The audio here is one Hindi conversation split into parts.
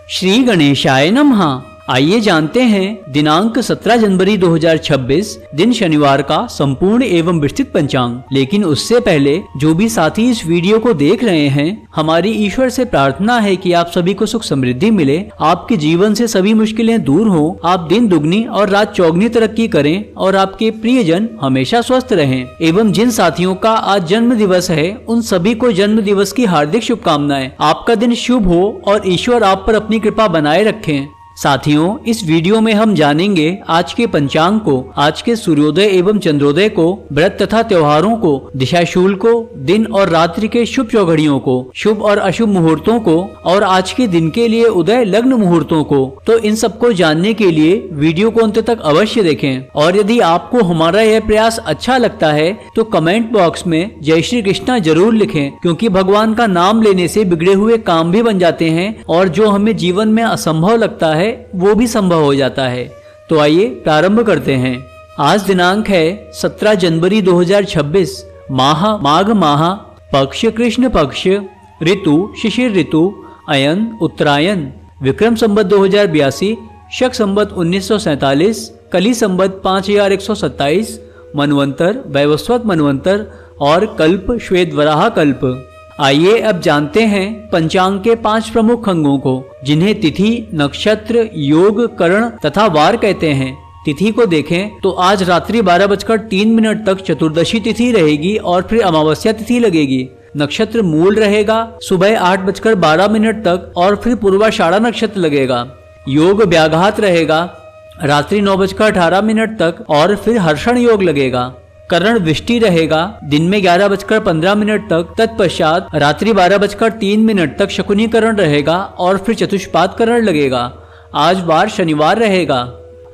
श्री गणेशाय नमः। आइए जानते हैं दिनांक 17 जनवरी 2026 दिन शनिवार का संपूर्ण एवं विस्तृत पंचांग। लेकिन उससे पहले जो भी साथी इस वीडियो को देख रहे हैं, हमारी ईश्वर से प्रार्थना है कि आप सभी को सुख समृद्धि मिले, आपके जीवन से सभी मुश्किलें दूर हो, आप दिन दुगनी और रात चौगनी तरक्की करें और आपके प्रियजन हमेशा स्वस्थ रहें। एवं जिन साथियों का आज जन्म दिवस है, उन सभी को जन्म दिवस की हार्दिक शुभकामनाएं। आपका दिन शुभ हो और ईश्वर आप पर अपनी कृपा बनाए रखें। साथियों, इस वीडियो में हम जानेंगे आज के पंचांग को, आज के सूर्योदय एवं चंद्रोदय को, व्रत तथा त्योहारों को, दिशाशूल को, दिन और रात्रि के शुभ चौघड़ियों को, शुभ और अशुभ मुहूर्तों को और आज के दिन के लिए उदय लग्न मुहूर्तों को। तो इन सबको जानने के लिए वीडियो को अंत तक अवश्य देखें। और यदि आपको हमारा यह प्रयास अच्छा लगता है तो कमेंट बॉक्स में जय श्री कृष्णा जरूर लिखें, क्योंकि भगवान का नाम लेने से बिगड़े हुए काम भी बन जाते हैं और जो हमें जीवन में असंभव लगता है वो भी संभव हो जाता है। तो आइए प्रारंभ करते हैं। आज दिनांक है 17 जनवरी 2026, माह माघ माह, पक्ष कृष्ण पक्ष, ऋतु शिशिर ऋतु, अयन उत्तरायण, विक्रम संवत 2082, शक संवत 1947, कली संवत 5127, मनवंतर वैवस्वत मनवंतर और कल्प श्वेत वराह कल्प। आइए अब जानते हैं पंचांग के 5 प्रमुख अंगों को, जिन्हें तिथि, नक्षत्र, योग, करण तथा वार कहते हैं। तिथि को देखें तो आज रात्रि 12:03 तक चतुर्दशी तिथि रहेगी और फिर अमावस्या तिथि लगेगी। नक्षत्र मूल रहेगा सुबह 8:12 तक और फिर पूर्वाषाढ़ा नक्षत्र लगेगा। योग व्याघात रहेगा रात्रि 9:18 तक और फिर हर्षण योग लगेगा। करण विष्टि रहेगा दिन में 11:15 तक, तत्पश्चात रात्रि 12:03 तक शकुनी करण रहेगा और फिर चतुष्पाद करण लगेगा। आज वार शनिवार रहेगा।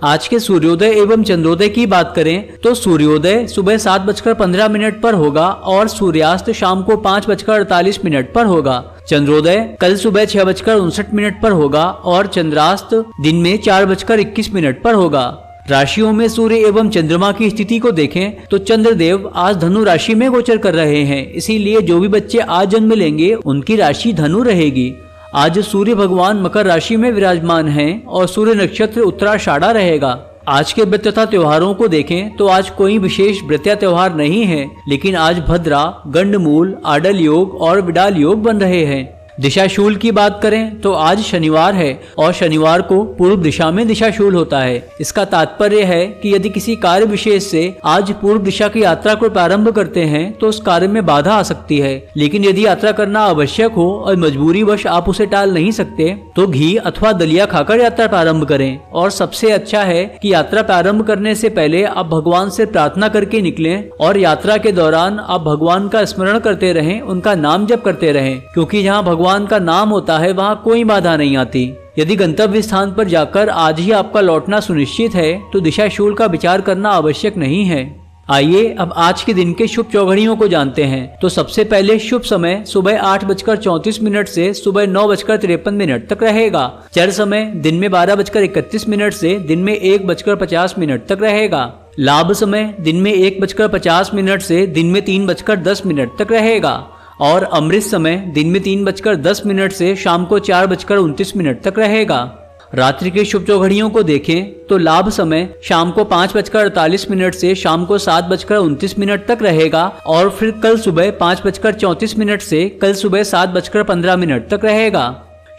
आज के सूर्योदय एवं चंद्रोदय की बात करें तो सूर्योदय सुबह 7:15 पर होगा और सूर्यास्त शाम को 5:48 पर होगा। चंद्रोदय कल सुबह 6:59 पर होगा और चंद्रास्त दिन में 4:21 पर होगा। राशियों में सूर्य एवं चंद्रमा की स्थिति को देखें तो चंद्रदेव आज धनु राशि में गोचर कर रहे हैं, इसीलिए जो भी बच्चे आज जन्म लेंगे उनकी राशि धनु रहेगी। आज सूर्य भगवान मकर राशि में विराजमान हैं और सूर्य नक्षत्र उत्तराषाढ़ा रहेगा। आज के व्रत तथा त्योहारों को देखें तो आज कोई विशेष व्रत त्योहार नहीं है, लेकिन आज भद्रा, गंडमूल, आडल योग और विडाल योग बन रहे हैं। दिशाशूल की बात करें तो आज शनिवार है और शनिवार को पूर्व दिशा में दिशाशूल होता है। इसका तात्पर्य है कि यदि किसी कार्य विशेष से आज पूर्व दिशा की यात्रा को प्रारंभ करते हैं तो उस कार्य में बाधा आ सकती है, लेकिन यदि यात्रा करना आवश्यक हो और मजबूरी वश आप उसे टाल नहीं सकते तो घी अथवा दलिया खाकर यात्रा प्रारंभ करें। और सबसे अच्छा है कि यात्रा प्रारंभ करने से पहले आप भगवान से प्रार्थना करके निकलें और यात्रा के दौरान आप भगवान का स्मरण करते रहें, उनका नाम जप करते रहें, क्योंकि जहाँ भगवान का नाम होता है वहाँ कोई बाधा नहीं आती। यदि गंतव्य स्थान पर जाकर आज ही आपका लौटना सुनिश्चित है तो दिशाशूल का विचार करना आवश्यक नहीं है। आइए अब आज के दिन के शुभ चौघड़ियों को जानते हैं। तो सबसे पहले शुभ समय सुबह 8:34 से सुबह 9:53 तक रहेगा। चर समय दिन में 12:31 से दिन में 1:50 तक रहेगा। लाभ समय दिन में 1:50 से दिन में 3:10 तक रहेगा और अमृत समय दिन में 3:10 से शाम को 4:29 तक रहेगा। रात्रि के शुभ चौघड़ियों को देखें तो लाभ समय शाम को 5:48 से शाम को 7:29 तक रहेगा और फिर कल सुबह 5:34 से कल सुबह 7:15 तक रहेगा।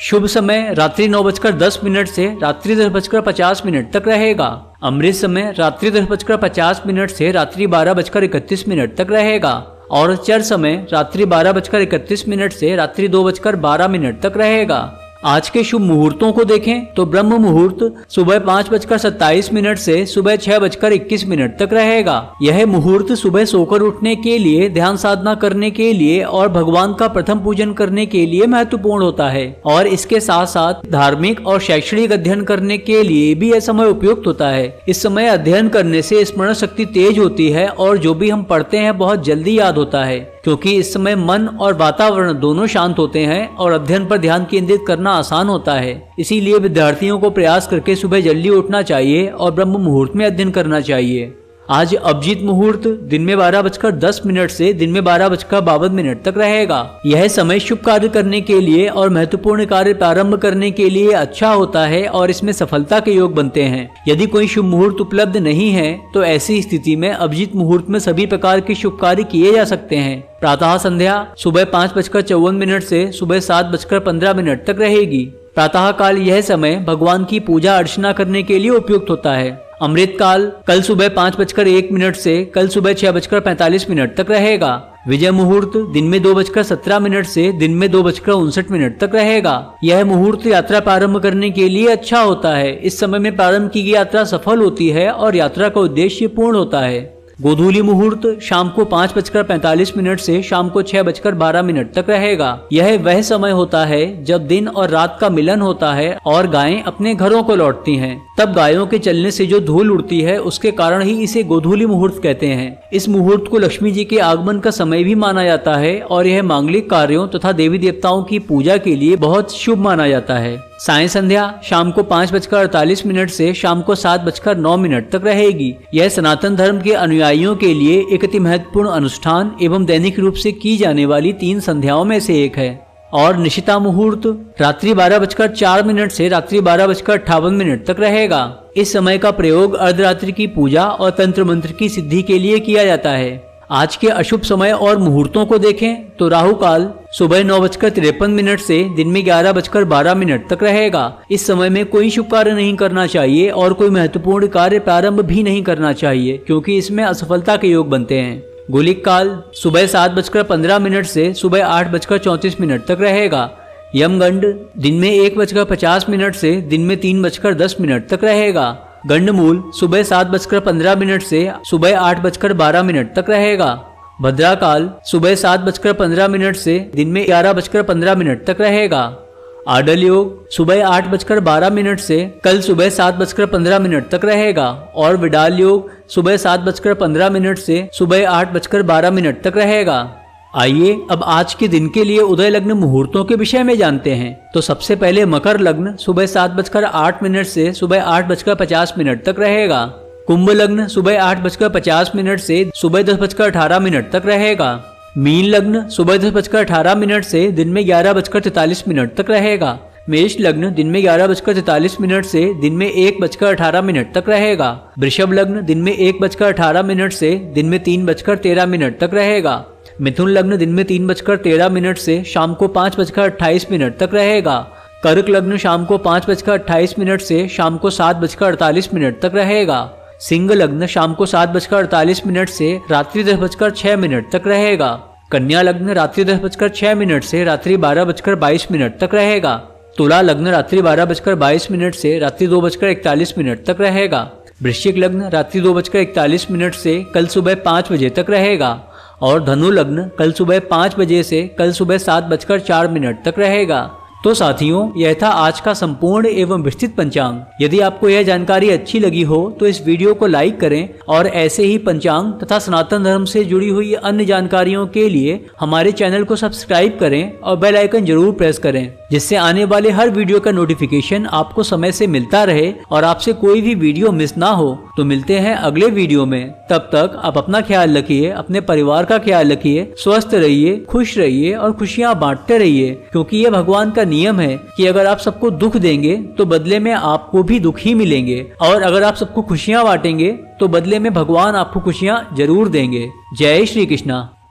शुभ समय रात्रि 9:10 से रात्रि 10:50 तक रहेगा। अमृत समय रात्रि 10:50 से रात्रि 12:31 तक रहेगा और चर समय रात्रि 12:31 से रात्रि 2:12 तक रहेगा। आज के शुभ मुहूर्तों को देखें तो ब्रह्म मुहूर्त सुबह 5:27 से सुबह 6:21 तक रहेगा। यह मुहूर्त सुबह सोकर उठने के लिए, ध्यान साधना करने के लिए और भगवान का प्रथम पूजन करने के लिए महत्वपूर्ण होता है और इसके साथ साथ धार्मिक और शैक्षणिक अध्ययन करने के लिए भी यह समय उपयुक्त होता है। इस समय अध्ययन करने से स्मरण शक्ति तेज होती है और जो भी हम पढ़ते हैं बहुत जल्दी याद होता है, क्योंकि इस समय मन और वातावरण दोनों शांत होते हैं और अध्ययन पर ध्यान केंद्रित करना आसान होता है। इसीलिए विद्यार्थियों को प्रयास करके सुबह जल्दी उठना चाहिए और ब्रह्म मुहूर्त में अध्ययन करना चाहिए। आज अभिजीत मुहूर्त दिन में 12:10 से दिन में 12:52 तक रहेगा। यह समय शुभ कार्य करने के लिए और महत्वपूर्ण कार्य प्रारंभ करने के लिए अच्छा होता है और इसमें सफलता के योग बनते हैं। यदि कोई शुभ मुहूर्त उपलब्ध नहीं है तो ऐसी स्थिति में अभिजीत मुहूर्त में सभी प्रकार के शुभ कार्य किए जा सकते हैं। प्रातः संध्या सुबह 5:54 से सुबह 7:15 तक रहेगी। प्रातः काल यह समय भगवान की पूजा अर्चना करने के लिए उपयुक्त होता है। अमृत काल कल सुबह 5:01 से कल सुबह 6:45 तक रहेगा। विजय मुहूर्त दिन में 2:17 से दिन में 2:59 तक रहेगा। यह मुहूर्त यात्रा प्रारंभ करने के लिए अच्छा होता है। इस समय में प्रारंभ की गई यात्रा सफल होती है और यात्रा का उद्देश्य पूर्ण होता है। गोधूली मुहूर्त शाम को 5:45 से शाम को 6:12 तक रहेगा। यह वह समय होता है जब दिन और रात का मिलन होता है और गायें अपने घरों को लौटती हैं। तब गायों के चलने से जो धूल उड़ती है उसके कारण ही इसे गोधूली मुहूर्त कहते हैं। इस मुहूर्त को लक्ष्मी जी के आगमन का समय भी माना जाता है और यह मांगलिक कार्यों तथा देवी देवताओं की पूजा के लिए बहुत शुभ माना जाता है। साय संध्या शाम को 5:48 से शाम को 7:09 तक रहेगी। यह सनातन धर्म के अनुयायियों के लिए एक अति महत्वपूर्ण अनुष्ठान एवं दैनिक रूप से की जाने वाली 3 संध्याओं में से एक है। और निशिता मुहूर्त रात्रि 12:04 से रात्रि 12:58 तक रहेगा। इस समय का प्रयोग अर्धरात्रि की पूजा और तंत्र मंत्र की सिद्धि के लिए किया जाता है। आज के अशुभ समय और मुहूर्तों को देखें तो राहु काल सुबह 9:53 से दिन में 11:12 तक रहेगा। इस समय में कोई शुभ कार्य नहीं करना चाहिए और कोई महत्वपूर्ण कार्य प्रारंभ भी नहीं करना चाहिए क्योंकि इसमें असफलता के योग बनते हैं। गुलिक काल सुबह 7:15 से सुबह 8:34 तक रहेगा। यमगंड दिन में 1:50 से दिन में 3:10 तक रहेगा। गंडमूल सुबह 7:15 से सुबह 8:12 तक रहेगा। भद्रा काल सुबह 7:15 से दिन में 11:15 तक रहेगा। आडल योग सुबह 8:12 से कल सुबह 7:15 तक रहेगा और विडाल योग सुबह 7:15 से सुबह 8:12 तक रहेगा। आइए अब आज के दिन के लिए उदय लग्न मुहूर्तों के विषय में जानते हैं। तो सबसे पहले मकर लग्न सुबह 7:08 से सुबह 8:50 तक रहेगा। कुंभ लग्न सुबह 8:50 से सुबह 10:18 तक रहेगा। मीन लग्न सुबह 10:18 से दिन में 11:43 तक रहेगा। मेष लग्न दिन में 11:43 से दिन में 1:18 तक रहेगा। वृषभ लग्न दिन में 1:18 से दिन में 3:13 तक रहेगा। मिथुन लग्न दिन में 3:13 से शाम को 5:28 तक रहेगा। कर्क लग्न शाम को 5:28 से शाम को 7:48 तक रहेगा। सिंह लग्न शाम को 7:48 से रात्रि 10:06 तक रहेगा। कन्या लग्न रात्रि 10:06 से रात्रि 12:22 तक रहेगा। तुला लग्न रात्रि 12:22 से रात्रि 2:41 तक रहेगा। वृश्चिक लग्न रात्रि 2:41 से कल सुबह 5 बजे तक रहेगा और धनु लग्न कल सुबह 5 बजे से कल सुबह 7:04 तक रहेगा। तो साथियों, यह था आज का संपूर्ण एवं विस्तृत पंचांग। यदि आपको यह जानकारी अच्छी लगी हो तो इस वीडियो को लाइक करें और ऐसे ही पंचांग तथा सनातन धर्म से जुड़ी हुई अन्य जानकारियों के लिए हमारे चैनल को सब्सक्राइब करें और बेल आइकन जरूर प्रेस करें, जिससे आने वाले हर वीडियो का नोटिफिकेशन आपको समय से मिलता रहे और आपसे कोई भी वीडियो मिस ना हो। तो मिलते हैं अगले वीडियो में। तब तक आप अपना ख्याल रखिए, अपने परिवार का ख्याल रखिए, स्वस्थ रहिए, खुश रहिए और खुशियाँ बांटते रहिए, क्योंकि ये भगवान का नियम है कि अगर आप सबको दुख देंगे तो बदले में आपको भी दुख ही मिलेंगे, और अगर आप सबको खुशियाँ बांटेंगे तो बदले में भगवान आपको खुशियाँ जरूर देंगे। जय श्री कृष्णा।